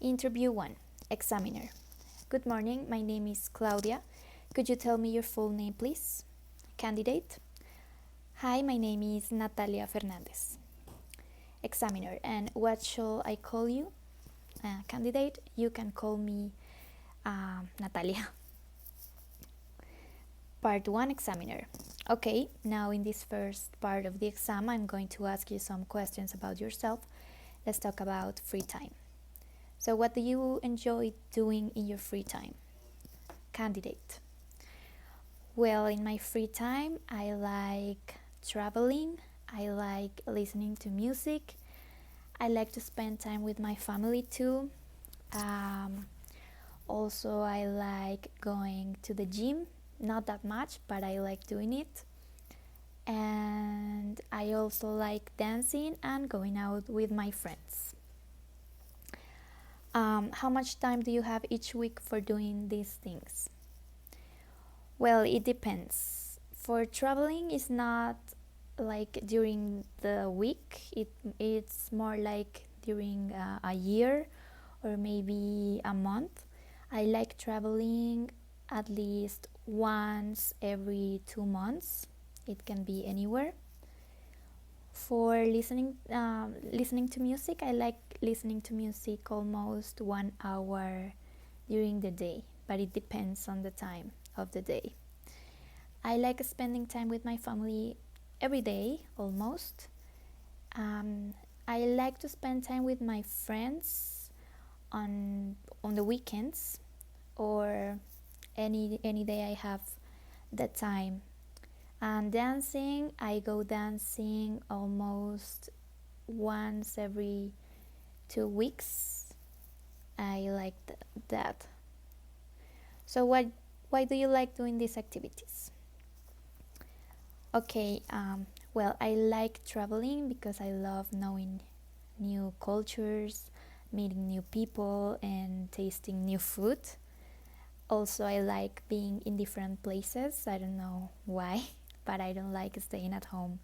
Interview 1. Examiner. Good morning, my name is Claudia. Could you tell me your full name, please? Candidate. Hi, my name is Natalia Fernandez. Examiner. And what shall I call you? Candidate. You can call me Natalia. Part 1. Examiner. Okay, now in this first part of the exam, I'm going to ask you some questions about yourself. Let's talk about free time. So what do you enjoy doing in your free time? Candidate. Well, in my free time, I like traveling, I like listening to music, I like to spend time with my family too. Also, I like going to the gym, not that much, but I like doing it. And I also like dancing and going out with my friends. How much time do you have each week for doing these things? Well, it depends. For traveling, it's not like during the week. It's more like during a year or maybe a month. I like traveling at least once every 2 months. It can be anywhere. For listening to music, I like listening to music almost 1 hour during the day, but it depends on the time of the day. I like spending time with my family every day almost. I like to spend time with my friends on the weekends or any day I have the time. And dancing, I go dancing almost once every 2 weeks. I like that. So why do you like doing these activities? Okay, well, I like traveling because I love knowing new cultures, meeting new people, and tasting new food. Also, I like being in different places. I don't know why, but I don't like staying at home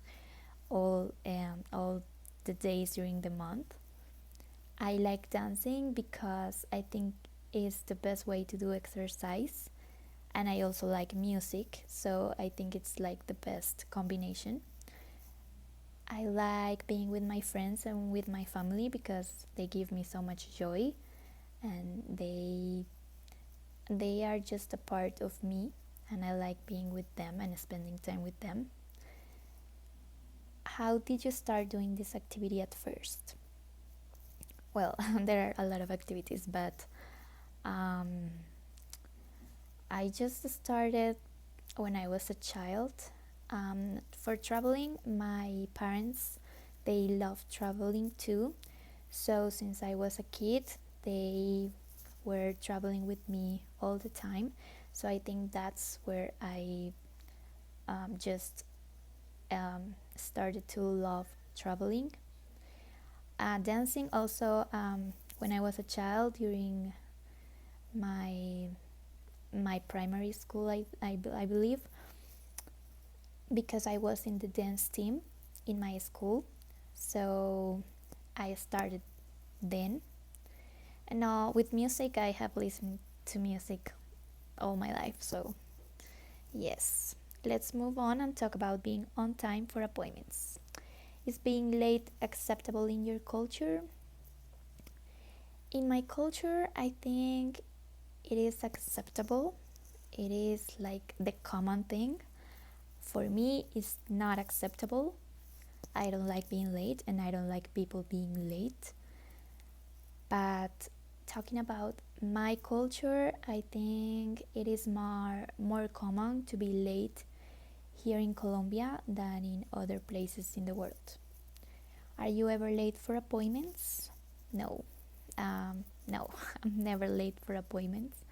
all the days during the month. I like dancing because I think it's the best way to do exercise, and I also like music, so I think it's like the best combination. I like being with my friends and with my family because they give me so much joy, and they are just a part of me, and I like being with them and spending time with them. How did you start doing this activity at first? Well, there are a lot of activities, but I just started when I was a child. For traveling, my parents, they love traveling too. So since I was a kid, they were traveling with me all the time. So I think that's where I just started to love traveling. Dancing also, when I was a child, during my primary school, I believe, because I was in the dance team in my school, so I started then. And now with music, I have listened to music all my life, so yes. Let's move on and talk about being on time for appointments. Is being late acceptable in your culture? In my culture, I think it is acceptable. It is like the common thing. For me, it's not acceptable. I don't like being late, and I don't like people being late. But talking about my culture, I think it is more common to be late here in Colombia than in other places in the world. Are you ever late for appointments? No. No, I'm never late for appointments.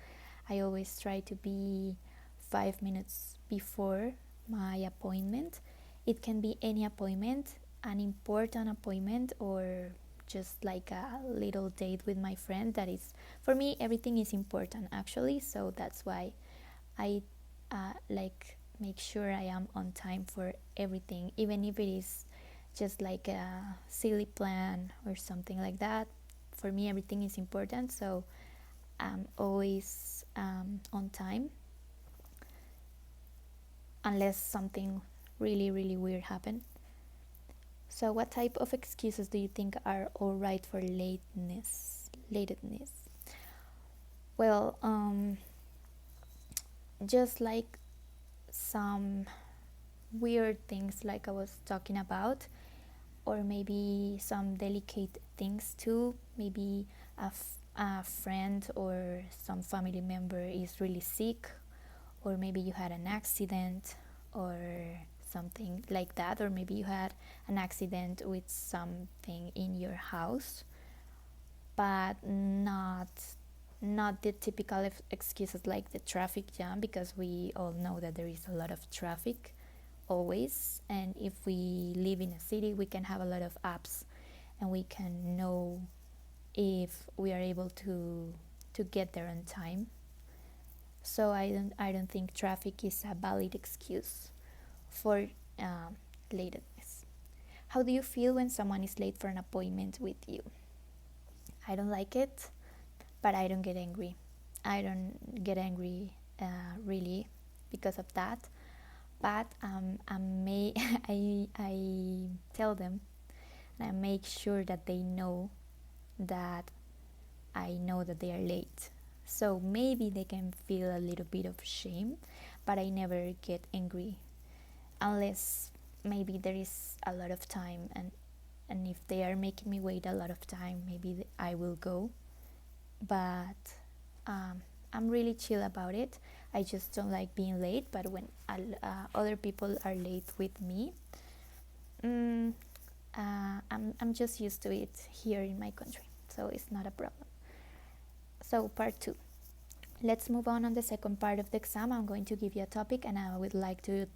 I always try to be 5 minutes before my appointment. It can be any appointment, an important appointment, or just like a little date with my friend. That is, for me, everything is important actually, so that's why I like make sure I am on time for everything, even if it is just like a silly plan or something like that. for me everything is important, so I'm always on time unless something really really weird happened. So what type of excuses do you think are all right for latedness? Well, just like some weird things like I was talking about, or maybe some delicate things too. Maybe a friend or some family member is really sick, or maybe you had an accident or something like that, or maybe you had an accident with something in your house, but not the typical excuses like the traffic jam, because we all know that there is a lot of traffic always, and if we live in a city we can have a lot of apps and we can know if we are able to get there on time. So I don't think traffic is a valid excuse for lateness. How do you feel when someone is late for an appointment with you? I don't like it, but I don't get angry. I don't get angry really because of that. But I tell them, and I make sure that they know that I know that they are late. So maybe they can feel a little bit of shame, but I never get angry unless maybe there is a lot of time, and if they are making me wait a lot of time, maybe I will go. But I'm really chill about it. I just don't like being late, but when other people are late with me, I'm just used to it here in my country, so it's not a problem. So part 2. Let's move on the second part of the exam. I'm going to give you a topic, and I would like you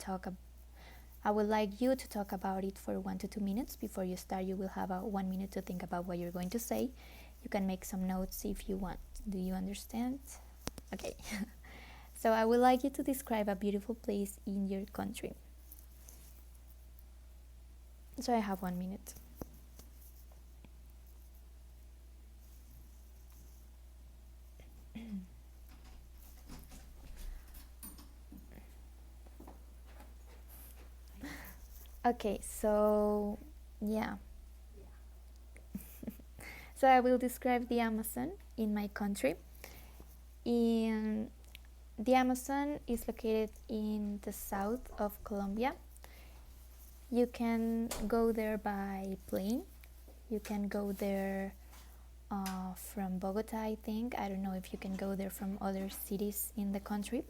to talk about it for 1 to 2 minutes. Before you start, you will have 1 minute to think about what you're going to say. You can make some notes if you want. Do you understand? Okay. So I would like you to describe a beautiful place in your country. So I have 1 minute. Okay, so yeah. So I will describe the Amazon in my country. The Amazon is located in the south of Colombia. You can go there by plane. You can go there from Bogota, I think. I don't know if you can go there from other cities in the country.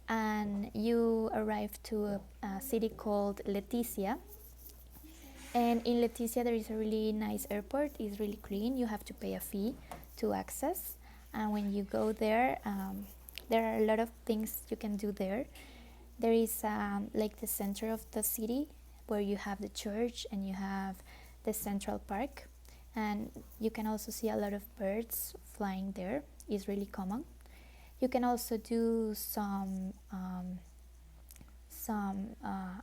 And you arrive to a city called Leticia. And in Leticia there is a really nice airport. It's really clean. You have to pay a fee to access. And when you go there, there are a lot of things you can do there. There is like the center of the city where you have the church and you have the Central Park. And you can also see a lot of birds flying there. It's really common. You can also do some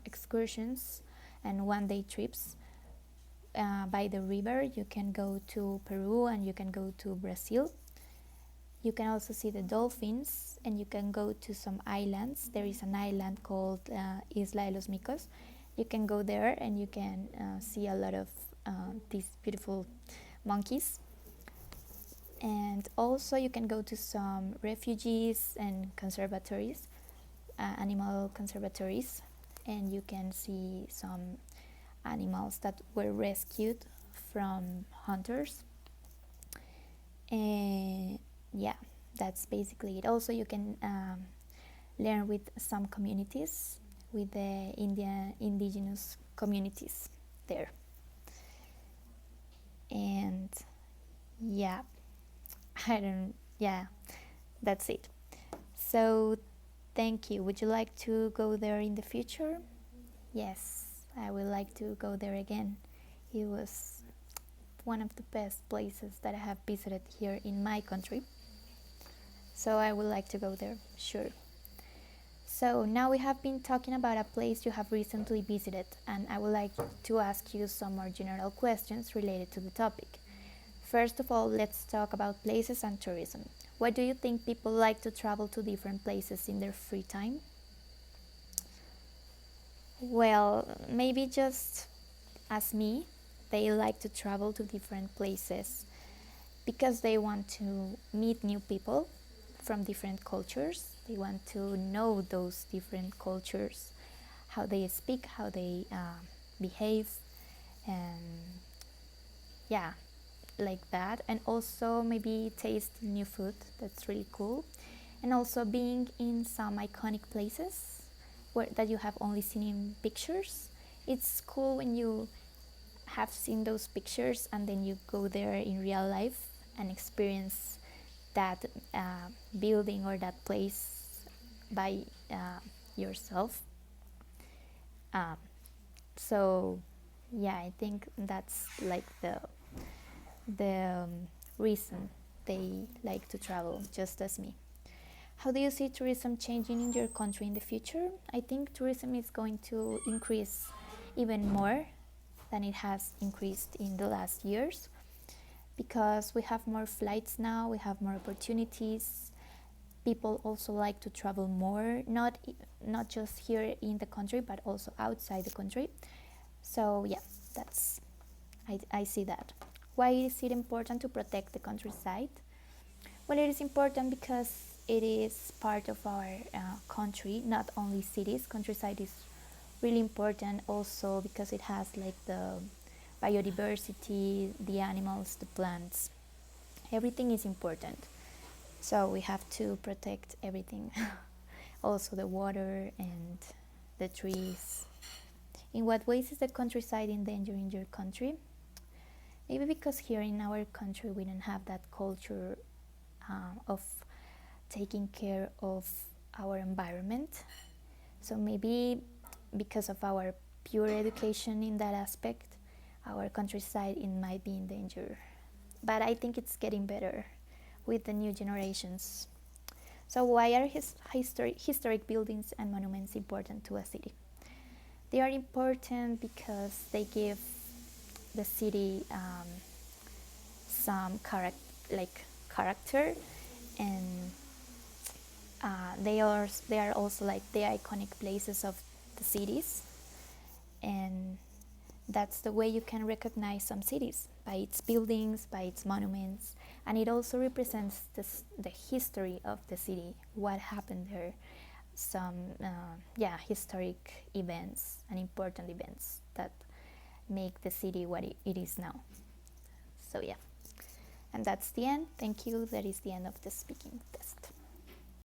excursions and one-day trips by the river. You can go to Peru and you can go to Brazil. You can also see the dolphins, and you can go to some islands. There is an island called Isla de los Micos. You can go there and you can see a lot of these beautiful monkeys. And also you can go to some refugees and conservatories, animal conservatories, and you can see some animals that were rescued from hunters. And yeah, that's basically it. Also you can learn with some communities, with the indigenous communities there. And yeah, that's it. So thank you. Would you like to go there in the future? Yes, I would like to go there again. It was one of the best places that I have visited here in my country. So I would like to go there, sure. So now we have been talking about a place you have recently visited, and I would like to ask you some more general questions related to the topic. First of all, let's talk about places and tourism. Why do you think people like to travel to different places in their free time? Well, maybe just as me, they like to travel to different places because they want to meet new people from different cultures. They want to know those different cultures, how they speak, how they behave, and yeah, like that. And also maybe taste new food. That's really cool. And also being in some iconic places that you have only seen in pictures. It's cool when you have seen those pictures and then you go there in real life and experience that building or that place by yourself. Um, so yeah, I think that's like the reason they like to travel, just as me. How do you see tourism changing in your country in the future? I think tourism is going to increase even more than it has increased in the last years because we have more flights now, we have more opportunities. People also like to travel more, not just here in the country but also outside the country. So yeah, that's I see that. Why is it important to protect the countryside? Well, it is important because it is part of our country, not only cities. Countryside is really important also because it has like the biodiversity, the animals, the plants. Everything is important. So we have to protect everything. Also the water and the trees. In what ways is the countryside endangering your country? Maybe because here in our country we don't have that culture of taking care of our environment. So maybe because of our pure education in that aspect, our countryside it might be in danger. But I think it's getting better with the new generations. So why are historic buildings and monuments important to a city? They are important because they give the city some character, and they are also like the iconic places of the cities, and that's the way you can recognize some cities by its buildings, by its monuments, and it also represents the history of the city, what happened there, some historic events and important events that make the city what it is now. So yeah, and that's the end. Thank you. That is the end of the speaking test.